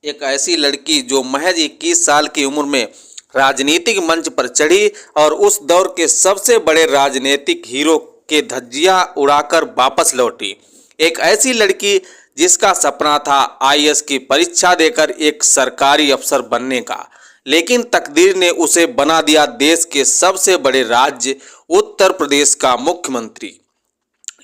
एक ऐसी लड़की जो महज 21 साल की उम्र में राजनीतिक मंच पर चढ़ी और उस दौर के सबसे बड़े राजनीतिक हीरो के धज्जियां उड़ाकर वापस लौटी। एक ऐसी लड़की जिसका सपना था आईएएस की परीक्षा देकर एक सरकारी अफसर बनने का, लेकिन तकदीर ने उसे बना दिया देश के सबसे बड़े राज्य उत्तर प्रदेश का मुख्यमंत्री।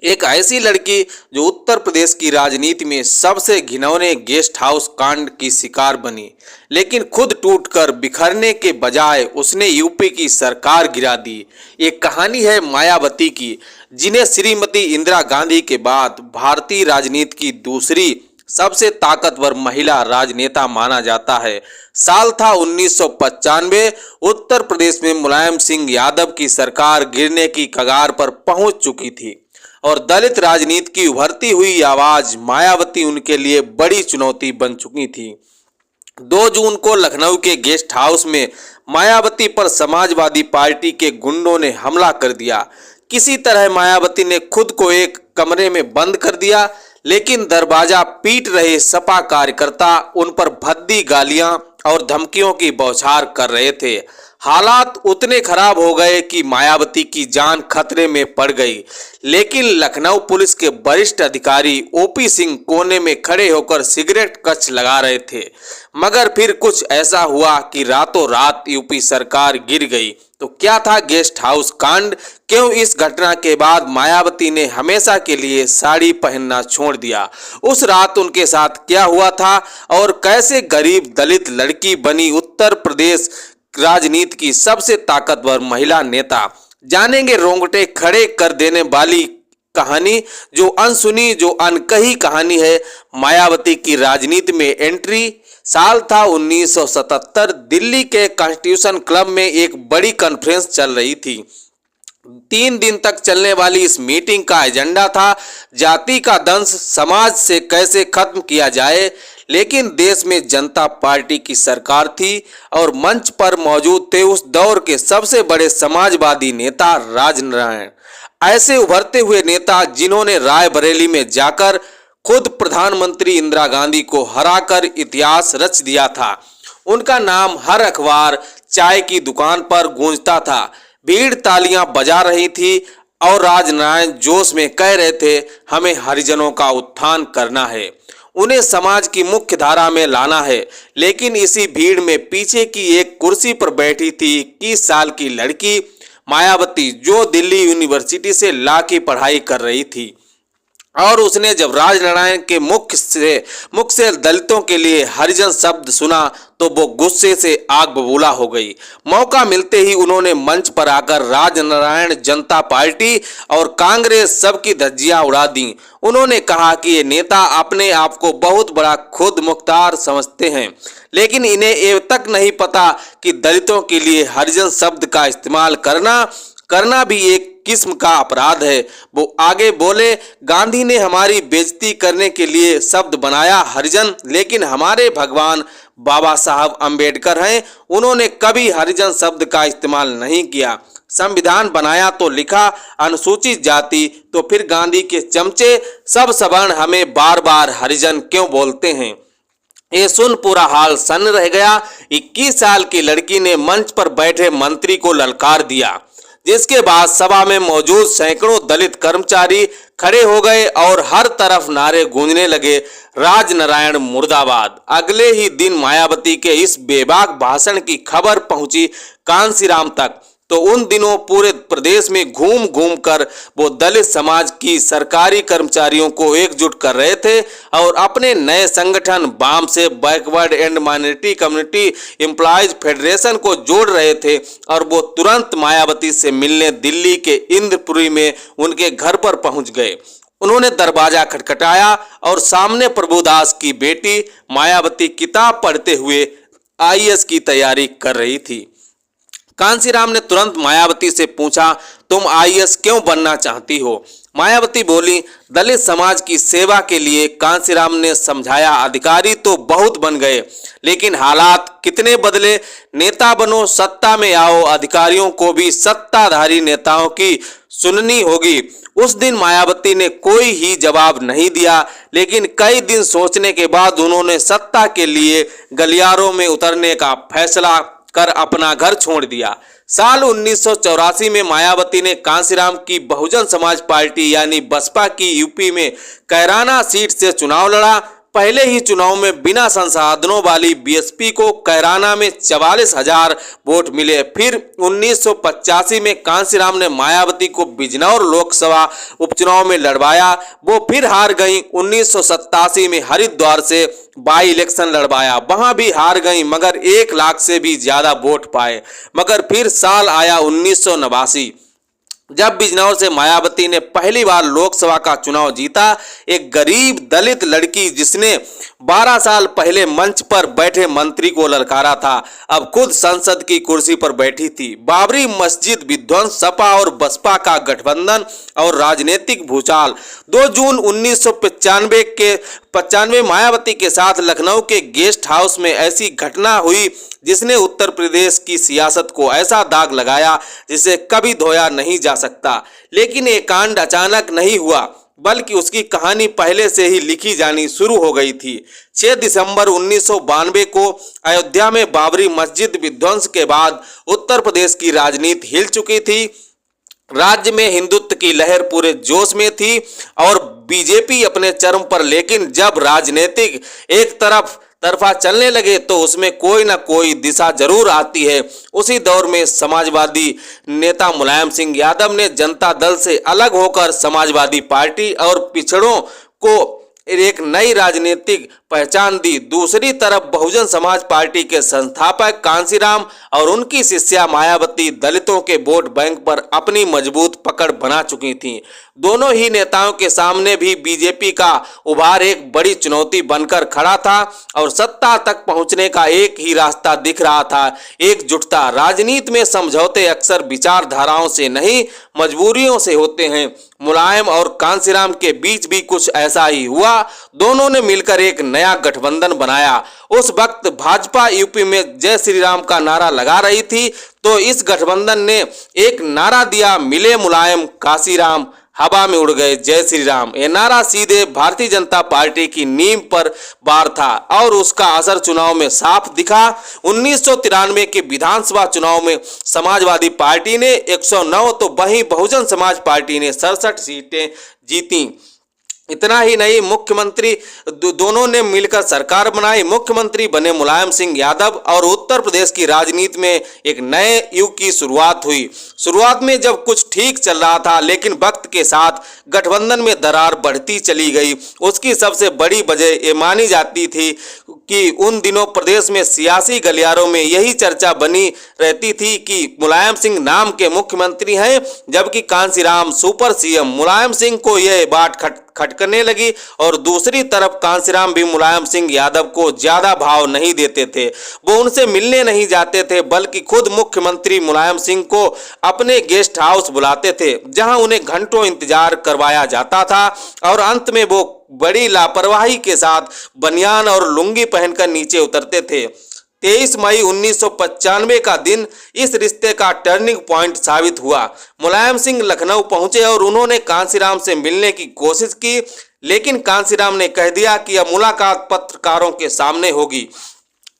एक ऐसी लड़की जो उत्तर प्रदेश की राजनीति में सबसे घिनौने गेस्ट हाउस कांड की शिकार बनी, लेकिन खुद टूटकर बिखरने के बजाय उसने यूपी की सरकार गिरा दी। एक कहानी है मायावती की, जिन्हें श्रीमती इंदिरा गांधी के बाद भारतीय राजनीति की दूसरी सबसे ताकतवर महिला राजनेता माना जाता है। साल था 1995। उत्तर प्रदेश में मुलायम सिंह यादव की सरकार गिरने की कगार पर पहुंच चुकी थी और दलित राजनीति की उभरती हुई आवाज मायावती उनके लिए बड़ी चुनौती बन चुकी थी। 2 जून को लखनऊ के गेस्ट हाउस में मायावती पर समाजवादी पार्टी के गुंडों ने हमला कर दिया। किसी तरह मायावती ने खुद को एक कमरे में बंद कर दिया, लेकिन दरवाजा पीट रहे सपा कार्यकर्ता उन पर भद्दी गालियां और धमकियों की बौछार कर रहे थे। हालात उतने खराब हो गए कि मायावती की जान खतरे में पड़ गई, लेकिन लखनऊ पुलिस के वरिष्ठ अधिकारी ओपी सिंह कोने में खड़े होकर सिगरेट कच लगा रहे थे। मगर फिर कुछ ऐसा हुआ कि रातों रात यूपी सरकार गिर गई। तो क्या था गेस्ट हाउस कांड? क्यों इस घटना के बाद मायावती ने हमेशा के लिए साड़ी पहनना छोड़ दिया? उस रात उनके साथ क्या हुआ था और कैसे गरीब दलित लड़की बनी उत्तर प्रदेश राजनीति की सबसे ताकतवर महिला नेता? जानेंगे रोंगटे खड़े कर देने वाली कहानी, जो अनसुनी जो अनकही कहानी है मायावती की राजनीति में एंट्री। साल था 1977। दिल्ली के कॉन्स्टिट्यूशन क्लब में एक बड़ी कॉन्फ्रेंस चल रही थी। 3 दिन तक चलने वाली इस मीटिंग का एजेंडा था जाति का दंश समाज से कैसे खत्म किया जाए, लेकिन देश में जनता पार्टी की सरकार थी और मंच पर मौजूद थे उस दौर के सबसे बड़े समाजवादी नेता राजनारायण। ऐसे उभरते हुए नेता जिन्होंने रायबरेली में जाकर खुद प्रधानमंत्री इंदिरा गांधी को हराकर इतिहास रच दिया था। उनका नाम हर अखबार, चाय की दुकान पर गूंजता था। भीड़ तालियां बजा रही थी और राजनारायण जोश में कह रहे थे, हमें हरिजनों का उत्थान करना है, उन्हें समाज की मुख्य धारा में लाना है। लेकिन इसी भीड़ में पीछे की एक कुर्सी पर बैठी थी 21 साल की लड़की मायावती, जो दिल्ली यूनिवर्सिटी से लॉ की पढ़ाई कर रही थी। और उसने जब राजनारायण के मुख से दलितों के लिए हरिजन शब्द सुना तो वो गुस्से से आग बबूला हो गई। मौका मिलते ही उन्होंने मंच पर आकर राजनारायण, जनता पार्टी और कांग्रेस सबकी धज्जियां उड़ा दी। उन्होंने कहा कि ये नेता अपने आप को बहुत बड़ा खुद मुख्तार समझते हैं, लेकिन इन्हें ये तक नहीं पता कि दलितों के लिए हरिजन शब्द का इस्तेमाल करना भी एक किस्म का अपराध है। वो आगे बोले, गांधी ने हमारी बेइज्जती करने के लिए शब्द बनाया हरिजन, लेकिन हमारे भगवान बाबा साहब अंबेडकर हैं, उन्होंने कभी हरिजन शब्द का इस्तेमाल नहीं किया। संविधान बनाया तो लिखा अनुसूचित जाति, तो फिर गांधी के चमचे सब सवर्ण हमें बार बार हरिजन क्यों बोलते हैं? ये सुन पूरा हाल सन्न रह गया। 21 साल की लड़की ने मंच पर बैठे मंत्री को ललकार दिया, जिसके बाद सभा में मौजूद सैकड़ों दलित कर्मचारी खड़े हो गए और हर तरफ नारे गूंजने लगे, राजनारायण मुर्दाबाद। अगले ही दिन मायावती के इस बेबाक भाषण की खबर पहुंची कांसीराम तक। तो उन दिनों पूरे प्रदेश में घूम घूम कर वो दलित समाज की सरकारी कर्मचारियों को एकजुट कर रहे थे और अपने नए संगठन बाम से backward and minority community employees federation को जोड़ रहे थे। और वो तुरंत मायावती से मिलने दिल्ली के इंद्रपुरी में उनके घर पर पहुंच गए। उन्होंने दरवाजा खटखटाया और सामने प्रभुदास की बेटी मायावती किताब पढ़ते हुए आईएएस की तैयारी कर रही थी। कांसीराम ने तुरंत मायावती से पूछा, तुम आईएएस क्यों बनना चाहती हो? मायावती बोली, दलित समाज की सेवा के लिए। कांसीराम ने समझाया, अधिकारी तो बहुत बन गए, लेकिन हालात कितने बदले। नेता बनो, सत्ता में आओ, अधिकारियों को भी सत्ताधारी नेताओं की सुननी होगी। उस दिन मायावती ने कोई ही जवाब नहीं दिया, लेकिन कई दिन सोचने के बाद उन्होंने सत्ता के लिए गलियारों में उतरने का फैसला कर अपना घर छोड़ दिया। साल 1984 में मायावती ने कांसीराम की बहुजन समाज पार्टी यानी बसपा की यूपी में कैराना सीट से चुनाव लड़ा। पहले ही चुनाव में बिना संसाधनों वाली बीएसपी को कैराना में 44,000 वोट मिले। फिर 1985 में कांसीराम ने मायावती को बिजनौर लोकसभा उपचुनाव में लड़वाया, वो फिर हार गई। 1987 में हरिद्वार से बाई इलेक्शन लड़वाया, वहां भी हार गई, मगर 1 लाख से भी ज्यादा वोट पाए। मगर फिर साल आया 1989, जब बिजनौर से मायावती ने पहली बार लोकसभा का चुनाव जीता। एक गरीब दलित लड़की जिसने 12 साल पहले मंच पर बैठे मंत्री को ललकारा था, अब खुद संसद की कुर्सी पर बैठी थी। बाबरी मस्जिद विध्वंस, सपा और बसपा का गठबंधन और राजनीतिक भूचाल। 2 जून 1995 मायावती के साथ लखनऊ के गेस्ट हाउस में ऐसी घटना हुई जिसने उत्तर प्रदेश की सियासत को ऐसा दाग लगाया जिसे कभी धोया नहीं जा सकता। लेकिन ये कांड अचानक नहीं हुआ, बल्कि उसकी कहानी पहले से ही लिखी जानी शुरू हो गई थी। 6 दिसंबर 1992 को अयोध्या में बाबरी मस्जिद विध्वंस के बाद उत्तर प्रदेश की राजनीति हिल चुकी थी। राज्य में हिंदुत्व की लहर पूरे जोश में थी और बीजेपी अपने चरम पर। लेकिन जब राजनीतिक एक तरफा चलने लगे तो उसमें कोई ना कोई दिशा जरूर आती है। उसी दौर में समाजवादी नेता मुलायम सिंह यादव ने जनता दल से अलग होकर समाजवादी पार्टी और पिछड़ों को एक नई राजनीतिक पहचान दी। दूसरी तरफ बहुजन समाज पार्टी के संस्थापक कांसीराम और उनकी शिष्या मायावती दलितों के वोट बैंक पर अपनी मजबूत पकड़ बना चुकी थीं। दोनों ही नेताओं के सामने भी बीजेपी का उभार एक बड़ी चुनौती बनकर खड़ा था और सत्ता तक पहुंचने का एक ही रास्ता दिख रहा था, एकजुटता। राजनीति में समझौते अक्सर विचारधाराओं से नहीं, मजबूरियों से होते हैं। मुलायम और कांसीराम के बीच भी कुछ ऐसा ही हुआ। दोनों ने मिलकर एक नया गठबंधन बनाया। उस वक्त भाजपा यूपी में जय श्री राम का नारा लगा रही थी, तो इस गठबंधन ने एक नारा दिया, मिले मुलायम कांसीराम, हवा में उड़ गए जय श्री राम। यह नारा सीधे भारतीय जनता पार्टी की नींव पर वार था और उसका असर चुनाव में साफ दिखा। 1993 के विधानसभा चुनाव में समाजवादी पार्टी ने 109 तो वहीं बहुजन समाज पार्टी ने 67 सीटें जीती। इतना ही नहीं, मुख्यमंत्री दोनों ने मिलकर सरकार बनाई। मुख्यमंत्री बने मुलायम सिंह यादव और उत्तर प्रदेश की राजनीति में एक नए युग की शुरुआत हुई। शुरुआत में जब कुछ ठीक चल रहा था, लेकिन वक्त के साथ गठबंधन में दरार बढ़ती चली गई। उसकी सबसे बड़ी वजह ये मानी जाती थी कि उन दिनों प्रदेश में सियासी गलियारों में यही चर्चा बनी रहती थी कि मुलायम सिंह नाम के मुख्यमंत्री हैं, जबकि कांसीराम सुपर सीएम। मुलायम सिंह को यह बात खटकने लगी और दूसरी तरफ कांसीराम भी मुलायम सिंह यादव को ज्यादा भाव नहीं देते थे। वो उनसे मिलने नहीं जाते थे, बल्कि खुद मुख्यमंत्री मुलायम सिंह को अपने गेस्ट हाउस बुलाते थे, जहां उन्हें घंटों इंतजार करवाया जाता था और अंत में वो बड़ी लापरवाही के साथ बनियान और लुंगी पहनकर नीचे उतरते थे। 23 मई 1995 का दिन इस रिश्ते का टर्निंग पॉइंट साबित हुआ। मुलायम सिंह लखनऊ पहुंचे और उन्होंने कांसीराम से मिलने की कोशिश की, लेकिन कांसीराम ने कह दिया कि यह मुलाकात पत्रकारों के सामने होगी।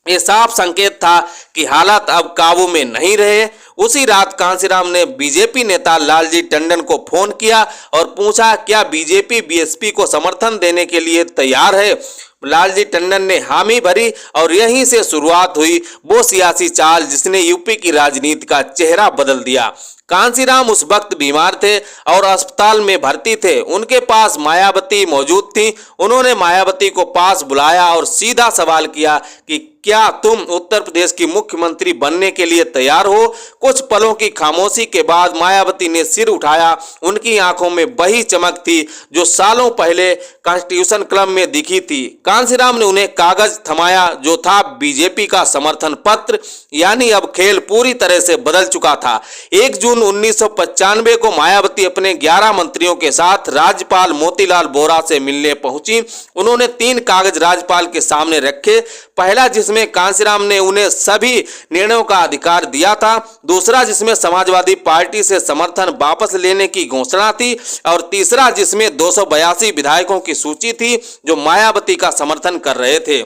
ये साफ संकेत था कि हालात अब काबू में नहीं रहे। उसी रात कांसीराम ने बीजेपी नेता लालजी टंडन को फोन किया और पूछा, क्या बीजेपी बीएसपी को समर्थन देने के लिए तैयार है। लालजी टंडन ने हामी भरी और यहीं से शुरुआत हुई वो सियासी चाल जिसने यूपी की राजनीति का चेहरा बदल दिया। कांसीराम उस वक्त बीमार थे और अस्पताल में भर्ती थे। उनके पास मायावती मौजूद थी। उन्होंने मायावती को पास बुलाया और सीधा सवाल किया कि क्या तुम उत्तर प्रदेश की मुख्यमंत्री बनने के लिए तैयार हो। कुछ पलों की खामोशी के बाद मायावती ने सिर उठाया। उनकी आंखों में वही चमक थी जो सालों पहले कॉन्स्टिट्यूशन क्लब में दिखी थी। कांसीराम ने उन्हें कागज थमाया जो था बीजेपी का समर्थन पत्र, यानी अब खेल पूरी तरह से बदल चुका था। 1 जून जून 1995 को मायावती अपने 11 मंत्रियों के साथ राज्यपाल मोतीलाल वोरा से मिलने पहुंची। उन्होंने 3 कागज राज्यपाल के सामने रखे। पहला, जिसमें कांशीराम ने उन्हें सभी निर्णयों का अधिकार दिया था। दूसरा, जिसमें समाजवादी पार्टी से समर्थन वापस लेने की घोषणा थी। और तीसरा, जिसमें 282 विधायकों की सूची थी जो मायावती का समर्थन कर रहे थे।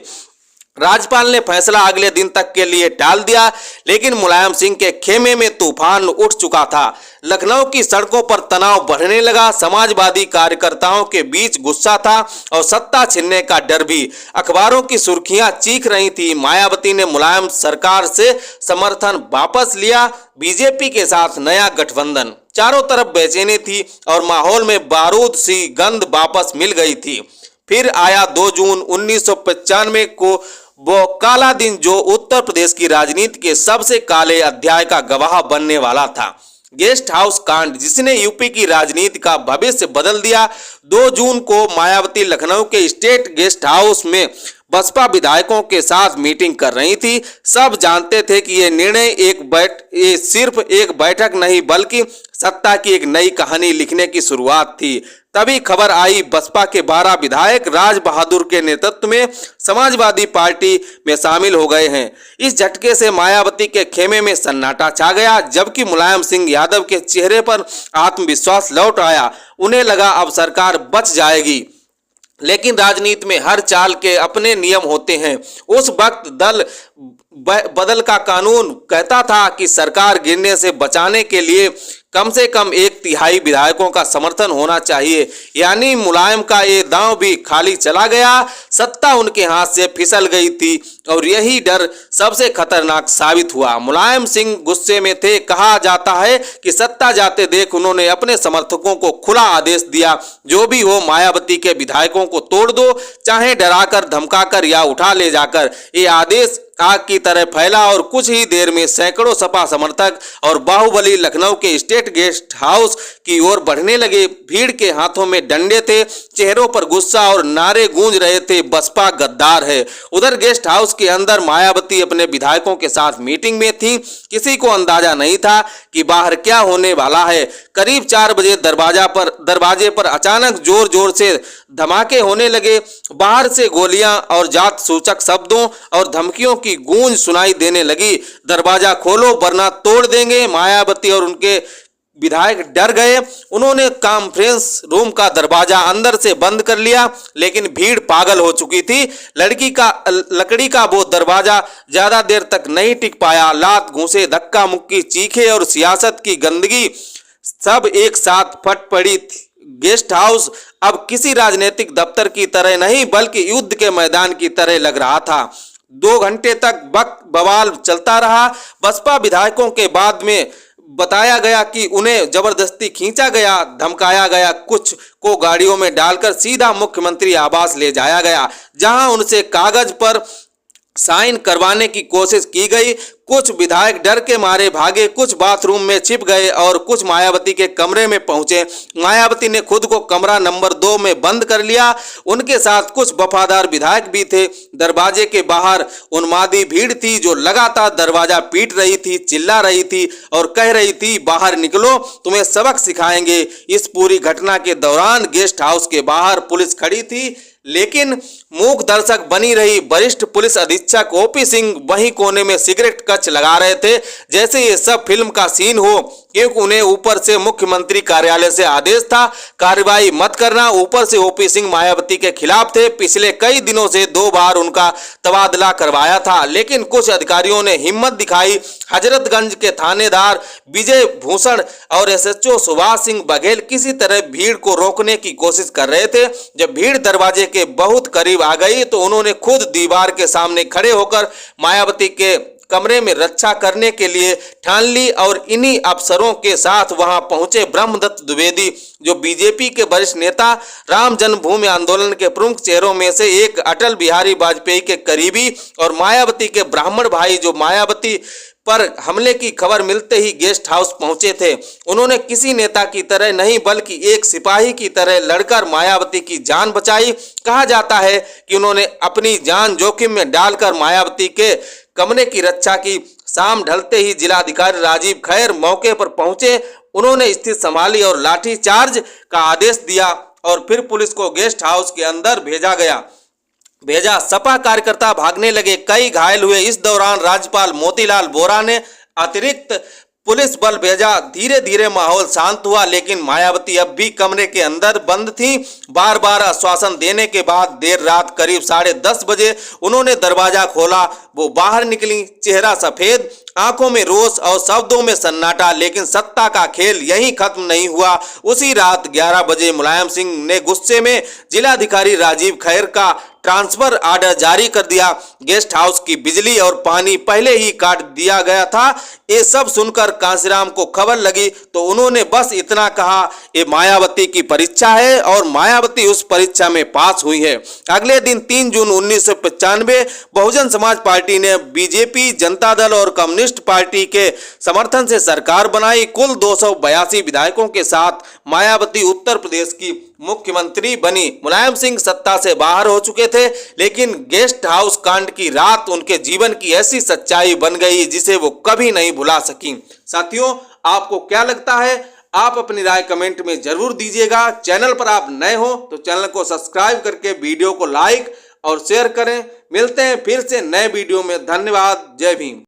राज्यपाल ने फैसला अगले दिन तक के लिए टाल दिया, लेकिन मुलायम सिंह के खेमे में तूफान उठ चुका था। लखनऊ की सड़कों पर तनाव बढ़ने लगा। समाजवादी कार्यकर्ताओं के बीच गुस्सा था और सत्ता छीनने का डर भी। अखबारों की सुर्खियां चीख रही थी, मायावती ने मुलायम सरकार से समर्थन वापस लिया, बीजेपी के साथ नया गठबंधन। चारों तरफ बेचैनी थी और माहौल में बारूद सी गंध वापस मिल गई थी। फिर आया 2 जून 1995 को वो काला दिन जो उत्तर प्रदेश की राजनीति के सबसे काले अध्याय का गवाह बनने वाला था। गेस्ट हाउस कांड, जिसने यूपी की राजनीति का भविष्य बदल दिया। 2 जून को मायावती लखनऊ के स्टेट गेस्ट हाउस में बसपा विधायकों के साथ मीटिंग कर रही थी। सब जानते थे कि ये निर्णय ये सिर्फ एक बैठक नहीं बल्कि सत्ता की एक नई कहानी लिखने की शुरुआत थी। तभी खबर आई, बसपा के 12 विधायक राज बहादुर के नेतृत्व में समाजवादी पार्टी में शामिल हो गए हैं। इस झटके से मायावती के खेमे में सन्नाटा छा गया, जबकि मुलायम सिंह यादव के चेहरे पर आत्मविश्वास लौट आया। उन्हें लगा अब सरकार बच जाएगी। लेकिन राजनीति में हर चाल के अपने नियम होते हैं। उस वक्त दल बदल का कानून कहता था कि सरकार गिरने से बचाने के लिए कम से कम 1/3 विधायकों का समर्थन होना चाहिए। यानी मुलायम का ये दांव भी खाली चला गया। सत्ता उनके हाथ से फिसल गई थी और यही डर सबसे खतरनाक साबित हुआ। मुलायम सिंह गुस्से में थे। कहा जाता है कि सत्ता जाते देख उन्होंने अपने समर्थकों को खुला आदेश दिया, जो भी हो मायावती के विधायकों को तोड़ दो, चाहे डराकर धमकाकर या उठा ले जाकर। ये आदेश आग की तरह फैला और कुछ ही देर में सैकड़ों सपा समर्थक और बाहुबली लखनऊ के स्टेट गेस्ट हाउस की ओर बढ़ने लगे। भीड़ के हाथों में डंडे थे, चेहरों पर गुस्सा और नारे गूंज रहे थे, बसपा गद्दार है। उधर गेस्ट हाउस के अंदर मायावती अपने विधायकों के साथ मीटिंग में थी। किसी को अंदाजा नहीं था कि बाहर क्या होने वाला है। करीब 4 बजे दरवाजे पर अचानक जोर जोर से धमाके होने लगे। बाहर से गोलियां और जात सूचक शब्दों और धमकियों की गूंज सुनाई देने लगी। दरवाजा खोलो वरना तोड़ देंगे। मायावती और उनके विधायक डर गए। उन्होंने कॉन्फ्रेंस रूम का दरवाजा अंदर से बंद कर लिया, लेकिन भीड़ पागल हो चुकी थी। लकड़ी का वो दरवाजा ज्यादा देर तक नहीं टिक पाया। लात घूंसे, धक्का मुक्की, चीखे और सियासत की गंदगी सब एक साथ फट पड़ी थी। गेस्ट हाउस अब किसी राजनीतिक दफ्तर की तरह नहीं बल्कि युद्ध के मैदान की तरह लग रहा था। 2 घंटे तक बवाल चलता रहा। बसपा विधायकों के बाद में बताया गया कि उन्हें जबरदस्ती खींचा गया, धमकाया गया। कुछ को गाड़ियों में डालकर सीधा मुख्यमंत्री आवास ले जाया गया, जहां उनसे कागज पर साइन करवाने की कोशिश की गई। कुछ विधायक डर के मारे भागे, कुछ बाथरूम में छिप गए और कुछ मायावती के कमरे में पहुंचे। मायावती ने खुद को कमरा नंबर 2 में बंद कर लिया। उनके साथ कुछ वफादार विधायक भी थे। दरवाजे के बाहर उन्मादी भीड़ थी जो लगातार दरवाजा पीट रही थी, चिल्ला रही थी और कह रही थी, बाहर निकलो, तुम्हें सबक सिखाएंगे। इस पूरी घटना के दौरान गेस्ट हाउस के बाहर पुलिस खड़ी थी, लेकिन मूक दर्शक बनी रही। वरिष्ठ पुलिस अधीक्षक ओपी सिंह वहीं कोने में सिगरेट कच लगा रहे थे, जैसे ये सब फिल्म का सीन हो, क्योंकि उन्हें ऊपर से मुख्यमंत्री कार्यालय से आदेश था कार्रवाई मत करना। ऊपर से ओपी सिंह मायावती के खिलाफ थे। पिछले कई दिनों से 2 बार उनका तबादला करवाया था, लेकिन कुछ अधिकारियों ने हिम्मत दिखाई। हजरतगंज के थानेदार विजय भूषण और एसएचओ सुभाष सिंह बघेल किसी तरह भीड़ को रोकने की कोशिश कर रहे थे। जब भीड़ दरवाजे के बहुत करीब आ गई तो उन्होंने खुद दीवार के सामने खड़े होकर मायावती के कमरे में रक्षा करने के लिए ठान ली और इन्हीं अफसरों के साथ वहां पहुंचे ब्रह्मदत्त द्विवेदी, जो बीजेपी के वरिष्ठ नेता, राम जन्मभूमि आंदोलन के प्रमुख चेहरों में से एक, अटल बिहारी वाजपेयी के करीबी और मायावती के ब्राह्मण भाई, जो मायावती पर हमले की खबर मिलते ही गेस्ट हाउस पहुंचे थे। उन्होंने किसी नेता की तरह नहीं बल्कि एक सिपाही की तरह लड़कर मायावती की जान बचाई। कहा जाता है कि उन्होंने अपनी जान जोखिम में डालकर मायावती के कमरे की रक्षा की। शाम ढलते ही जिलाधिकारी राजीव खैर मौके पर पहुंचे। उन्होंने स्थिति संभाली और लाठीचार्ज का आदेश दिया और फिर पुलिस को गेस्ट हाउस के अंदर भेजा। सपा कार्यकर्ता भागने लगे, कई घायल हुए। इस दौरान राज्यपाल मोतीलाल वोरा ने अतिरिक्त पुलिस बल भेजा। धीरे धीरे माहौल शांत हुआ, लेकिन मायावती अब भी कमरे के अंदर बंद थीं। बार बार आश्वासन देने के बाद देर रात करीब 10:30 बजे उन्होंने दरवाजा खोला। वो बाहर निकली, चेहरा सफेद, आंखों में रोष और शब्दों में सन्नाटा। लेकिन सत्ता का खेल यहीं खत्म नहीं हुआ। उसी रात 11 बजे मुलायम सिंह ने गुस्से में जिलाधिकारी राजीव खैर का ट्रांसफर ऑर्डर जारी कर दिया। गेस्ट हाउस की बिजली और पानी पहले ही काट दिया गया था। ये सब सुनकर कांशीराम को खबर लगी तो उन्होंने बस इतना कहा, ये मायावती की परीक्षा है और मायावती उस परीक्षा में पास हुई है। अगले दिन 3 जून 1995 बहुजन समाज पार्टी ने बीजेपी, जनता दल और कम्युनिस्ट पार्टी के समर्थन से सरकार बनाई। कुल 282 विधायकों के साथ मायावती उत्तर प्रदेश की मुख्यमंत्री बनी। मुलायम सिंह सत्ता से बाहर हो चुके थे, लेकिन गेस्ट हाउस कांड की रात उनके जीवन की ऐसी सच्चाई बन गई जिसे वो कभी नहीं भुला सकी। साथियों, आपको क्या लगता है? आप अपनी राय कमेंट में जरूर दीजिएगा। चैनल पर आप नए हो तो चैनल को सब्सक्राइब करके वीडियो को लाइक और शेयर करें। मिलते हैं फिर से नए वीडियो में। धन्यवाद। जय भीम।